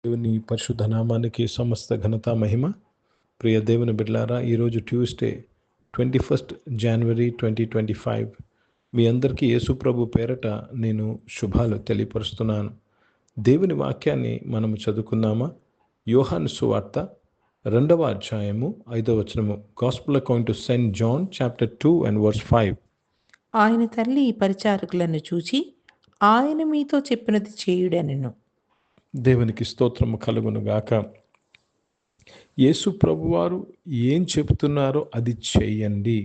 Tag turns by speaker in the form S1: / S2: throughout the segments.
S1: దేవుని పరిశుద్ధ నామానికి సమస్త ఘనత మహిమ. ప్రియ దేవుని బిడ్డలారా, ఈరోజు ట్యూస్డే 21 జనవరి 2025. మీ అందరికీ యేసు ప్రభు పేరట నేను శుభాలు తెలియపరుస్తున్నాను. దేవుని వాక్యాన్ని మనము చదువుకుందామా? యోహాను సువార్త 2వ అధ్యాయము 5వ వచనము. Gospel according to saint John chapter 2 and verse 5.
S2: ఆయన తల్లి పరిచారకులను చూచి, ఆయన మీతో చెప్పినది చేయుడనెను.
S1: దేవునికి స్తోత్రము కలుగును గాక. యేసు ప్రభువారు ఏం చెప్తున్నారో అది చేయండి.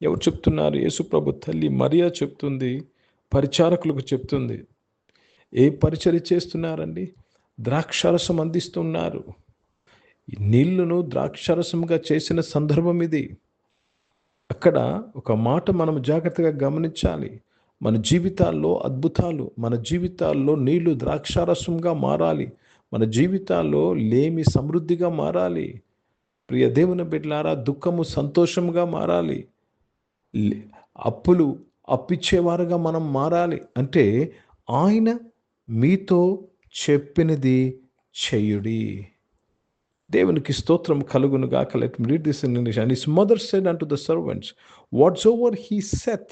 S1: ఎవరు చెప్తున్నారు? యేసు ప్రభు తల్లి మరియా చెప్తుంది, పరిచారకులకు చెప్తుంది. ఏ పరిచర్య చేస్తున్నారండి? ద్రాక్షారసం అందిస్తున్నారు. నీళ్లను ద్రాక్షారసంగా చేసిన సందర్భం ఇది. అక్కడ ఒక మాట మనం జాగ్రత్తగా గమనించాలి. మన జీవితాల్లో అద్భుతాలు, మన జీవితాల్లో నీళ్లు ద్రాక్షారసంగా మారాలి. మన జీవితాల్లో లేమి సమృద్ధిగా మారాలి. ప్రియ దేవుని బిడ్డలారా, దుఃఖము సంతోషంగా మారాలి. అప్పులు అప్పిచ్చేవారుగా మనం మారాలి. అంటే ఆయన మీతో చెప్పినది చెయ్యుడి. దేవునికి స్తోత్రం కలుగును గాక. Let me read this in English. And his mother said unto the servants, whatsoever he saith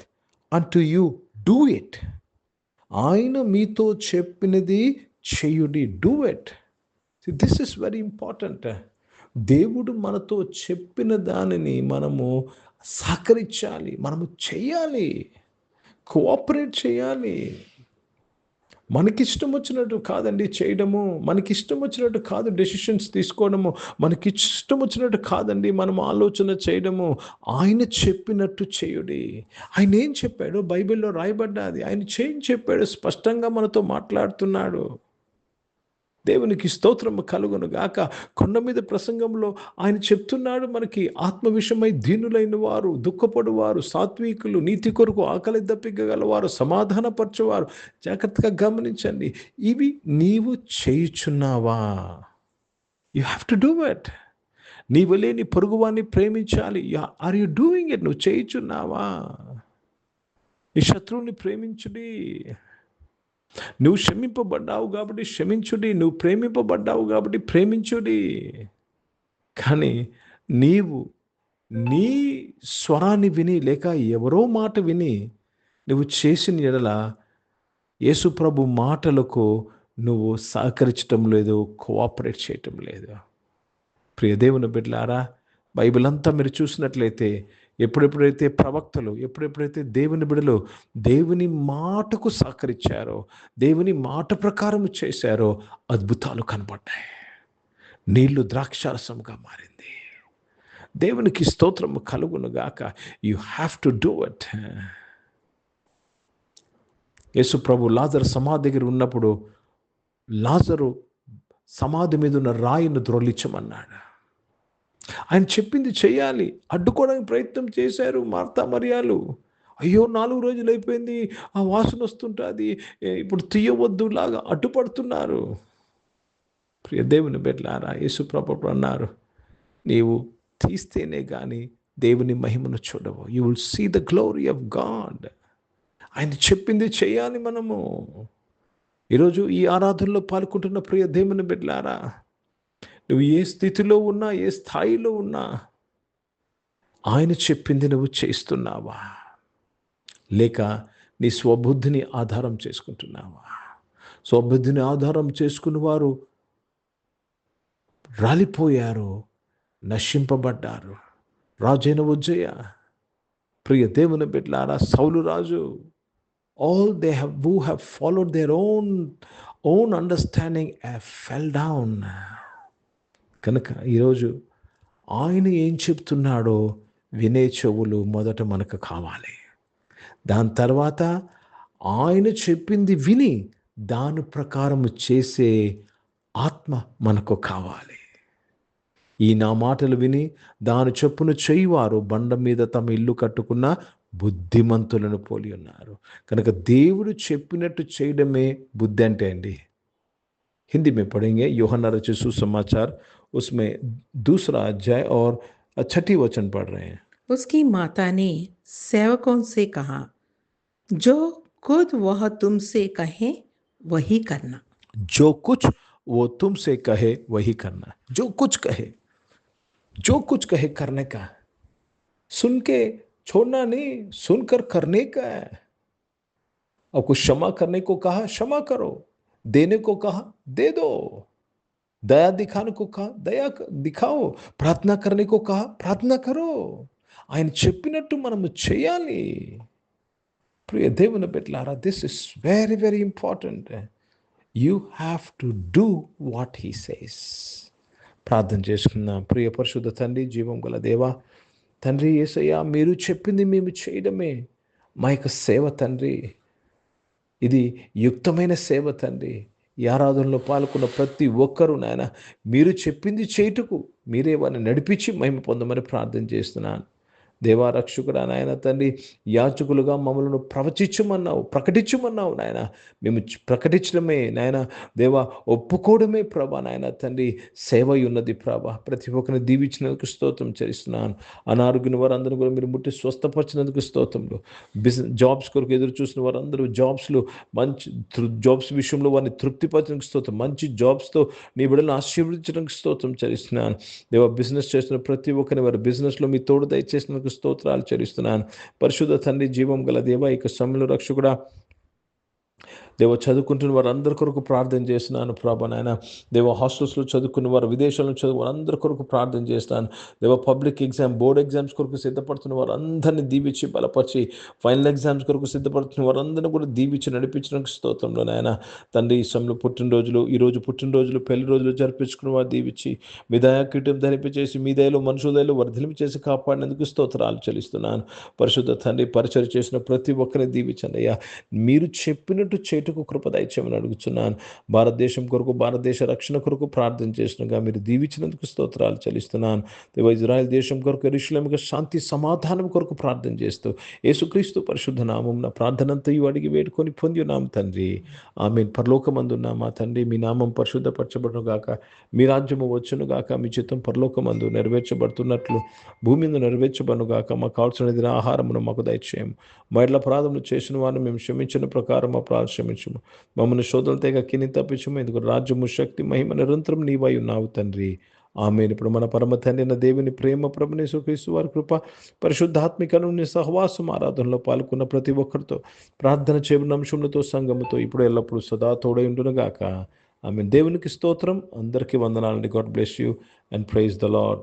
S1: unto you, do it. ఆయన మీతో చెప్పినది చెయ్యుడి. Do it. This is very important. దేవుడు మనతో చెప్పిన దానిని మనము సహకరించాలి, మనము చేయాలి, కోఆపరేట్ చేయాలి. మనకిష్టం వచ్చినట్టు కాదండి చేయడము, మనకిష్టం వచ్చినట్టు కాదు డెసిషన్స్ తీసుకోవడము, మనకిష్టం వచ్చినట్టు కాదండి మనం ఆలోచన చేయడము. ఆయన చెప్పినట్టు చేయుడి. ఆయన ఏం చెప్పాడు? బైబిల్లో రాయబడ్డాది. ఆయన చెప్పాడు, స్పష్టంగా మనతో మాట్లాడుతున్నాడు. దేవునికి స్తోత్రము కలుగును గాక. కొండ మీద ప్రసంగంలో ఆయన చెప్తున్నాడు మనకి, ఆత్మ విషయమై దీనులైన వారు, దుఃఖపడు వారు, సాత్వికులు, నీతి కొరకు ఆకలి దప్పికగలవారు, సమాధానపరచువారు. జాగ్రత్తగా గమనించండి. ఇవి నీవు చేయుచున్నావా? You have to do it. నీవు లేని పొరుగువాన్ని ప్రేమించాలి. Are you doing it? నువ్వు చేయుచున్నావా? ఈ శత్రువుని ప్రేమించుడి. నువ్వు క్షమింపబడ్డావు కాబట్టి క్షమించుడి. నువ్వు ప్రేమింపబడ్డావు కాబట్టి ప్రేమించుడి. కానీ నీవు నీ స్వరాన్ని విని, లేక ఎవరో మాట విని నువ్వు చేసిన ఎడల యేసు ప్రభు మాటలకు నువ్వు సహకరించటం లేదు, కోఆపరేట్ చేయటం లేదు. ప్రియ దేవుని బిడ్డలారా, బైబిల్ అంతా మీరు చూసినట్లయితే ఎప్పుడెప్పుడైతే ప్రవక్తలు, ఎప్పుడెప్పుడైతే దేవుని బిడ్డలు దేవుని మాటకు సహకరించారో, దేవుని మాట ప్రకారం చేశారో, అద్భుతాలు కనపడ్డాయి. నీళ్లు ద్రాక్షారసంగా మారింది. దేవునికి స్తోత్రము కలుగును గాక. You have to do it. యేసు ప్రభు లాజరు సమాధి దగ్గర ఉన్నప్పుడు లాజరు సమాధి మీద ఉన్న రాయిని ద్రోలించమన్నాడు. ఆయన చెప్పింది చేయాలి. అడ్డుకోవడానికి ప్రయత్నం చేశారు మార్తా మరియాలు. అయ్యో 4 రోజులు అయిపోయింది, ఆ వాసన వస్తుంటుంది, ఇప్పుడు తీయవద్దు లాగా అడ్డుపడుతున్నారు. ప్రియ దేవుని బిడ్డలారా, యేసు ప్రభువు అన్నారు, నీవు తీస్తేనే కానీ దేవుని మహిమను చూడవు. You will see the glory of God. ఆయన చెప్పింది చేయాలి మనము. ఈరోజు ఈ ఆరాధనలో పాల్గొంటున్న ప్రియ దేవుని బిడ్డలారా, నువ్వు ఏ స్థితిలో ఉన్నా, ఏ స్థాయిలో ఉన్నా, ఆయన చెప్పింది నువ్వు చేస్తున్నావా? లేక నీ స్వబుద్ధిని ఆధారం చేసుకుంటున్నావా? స్వబుద్ధిని ఆధారం చేసుకున్న వారు రాలిపోయారు, నశింపబడ్డారు. రాజైన ఉజ్జయ, ప్రియ దేవుని బిడ్డలారా, సౌలు రాజు, all they who have followed their own understanding fell down. కనుక ఈరోజు ఆయన ఏం చెప్తున్నాడో వినే చెవులు మొదట మనకు కావాలి. దాని తర్వాత ఆయన చెప్పింది విని దాని ప్రకారం చేసే ఆత్మ మనకు కావాలి. ఈ నా మాటలు విని దాని చొప్పున చేయువారు బండ మీద తమ ఇల్లు కట్టుకున్న బుద్ధిమంతులను పోలి ఉన్నారు. కనుక దేవుడు చెప్పినట్టు చేయడమే బుద్ధి అంటే అండి. हिंदी में पढ़ेंगे यूहन्ना रचित सुसमाचार, उसमें 2रा अध्याय और 6 वचन पढ़ रहे हैं.
S2: उसकी माता ने सेवकों से कहा, जो खुद वह तुमसे कहे वही करना.
S1: जो कुछ वो तुमसे कहे वही करना, जो कुछ कहे करने का है। सुन के छोड़ना नहीं, सुनकर करने का है। आपको क्षमा करने को कहा, क्षमा करो। देने को कहा, दे दो। दया दिखाने को कहा, दिखाओ। ప్రార్థన करने को कहा, ప్రార్థన करो. ఆయన చెప్పినట్టు మనము చేయాలి. ప్రియ దేవుని బిడ్డలారా, this is very very important. You have to do what he says. ప్రార్థన చేసుకుందాం. ప్రియ పరిశుద్ధ తండ్రి, జీవం గల దేవా, తండ్రి యేసయ్యా, మీరు చెప్పింది మేము చేయడమే మా యొక్క సేవ తండ్రి. ఇది యుక్తమైన సేవ తండ్రి. ఈ ఆరాధనలో పాల్గొన్న ప్రతి ఒక్కరూ నాయన, మీరు చెప్పింది చేయుటకు మీరే వారిని నడిపించి మహిమ పొందమని ప్రార్థన చేస్తున్నాను. దేవా రక్షకుడా నాయన తండ్రి, యాజకులుగా మమ్మల్ని ప్రకటించమన్నావు నాయన. మేము ప్రకటించడమే నాయన దేవా, ఒప్పుకోవడమే ప్రభా నాయన తండ్రి సేవ ఉన్నది ప్రభా. ప్రతి ఒక్కరిని దీవించినందుకు స్తోత్రం చేస్తున్నాను. అనారోగ్యం వారందరూ కూడా మీరు ముట్టి స్వస్థపరిచినందుకు స్తోత్రంలో. జాబ్స్ కొరకు ఎదురు చూసిన వారందరూ మంచి జాబ్స్ విషయంలో వారిని తృప్తిపరచడానికి స్తోత్రం. మంచి జాబ్స్తో నీ బిడ్డలను ఆశీర్వదించడానికి స్తోత్రం చేస్తున్నాను. దేవా, బిజినెస్ చేస్తున్న ప్రతి ఒక్కరిని వారి బిజినెస్లో మీ తోడు దయచేసినందుకు స్తోత్రాలు చెల్లిస్తున్నాను. పరిశుద్ధ తండ్రి, జీవం గల దేవ, ఇక సమయంలో రక్షకుడా దేవ, చదువుకుంటున్న వారందరి కొరకు ప్రార్థన చేస్తున్నాను ప్రభా నాయన. దేవ, హాస్టల్స్లో చదువుకున్న వారు, విదేశాల్లో చదువు వారందరి కొరకు ప్రార్థన చేస్తున్నాను. దేవ, పబ్లిక్ ఎగ్జామ్, బోర్డ్ ఎగ్జామ్స్ కొరకు సిద్ధపడుతున్న వారందరినీ దీవించి బలపరిచి, ఫైనల్ ఎగ్జామ్స్ కొరకు సిద్ధపడుతున్న వారందరినీ కూడా దీవించి నడిపించడానికి స్తోత్రంలో నాయన తండ్రి. ఈ సమయంలో ఈరోజు పుట్టినరోజులు, పెళ్లి రోజులు జరిపించుకున్న వారు దీవించి, మీ దయాకీటం ధరింపచేసి, మీ దయలో మనుషుల దయలో వర్ధలింపు చేసి కాపాడినందుకు స్తోత్రాలు చెల్లిస్తున్నాను. పరిశుద్ధ తండ్రి, పరిచయం చేసిన ప్రతి ఒక్కరిని దీవించండి అయ్యా. మీరు చెప్పినట్టు చేయటకు కృప దయచేయమని అడుగుతున్నాను. భారతదేశం కొరకు, భారతదేశ రక్షణ కొరకు ప్రార్థన చేసినగా మీరు దీవించినందుకు స్తోత్రాలు చెల్లిస్తున్నాను. ఇజ్రాయెల్ దేశం కొరకు, యెరూషలేముకు శాంతి సమాధానం కొరకు ప్రార్థన చేస్తూ యేసుక్రీస్తు పరిశుద్ధ నామమున ప్రార్థనంతయు అడిగి వేడుకొని పొంది ఉన్నాం తండ్రి. ఆమేన్. పరలోకమందున్న మా తండ్రి, మీ నామం పరిశుద్ధపరచబడును గాక, మీ రాజ్యము వచ్చును గాక, మీ చిత్తం పరలోకమందు నెరవేర్చబడుతున్నట్లు భూమి మీద నెరవేర్చబడును గాక. మాకు కావాల్సిన ఆహారమును మాకు దయచేయము. మా ఇళ్ళ అపరాధములు చేసిన వారిని మేము క్షమించిన ప్రకారం మా అపరాధం క్షమించుము. మమ్మల్ని శోధనలు తెగ కిని తప్పించుము. ఎందుకు రాజ్యము, శక్తి, మహిమ నిరంతరం నీవై ఉన్నావు తండ్రి. ఆమేన్. ఇప్పుడు మన పరమ తండ్రి అయిన దేవుని ప్రేమ, ప్రభువైన యేసుక్రీస్తు వారి కృప, పరిశుద్ధాత్మికను సహవాసం, ఆరాధనలో పాల్గొన్న ప్రతి ఒక్కరితో, ప్రార్థన చేయబడిన అంశములతో, సంఘముతో ఇప్పుడు ఎల్లప్పుడూ సదా తోడై ఉండును గాక. ఆమేన్. దేవునికి స్తోత్రం. అందరికీ వందనాలండి. God bless you and praise the lord.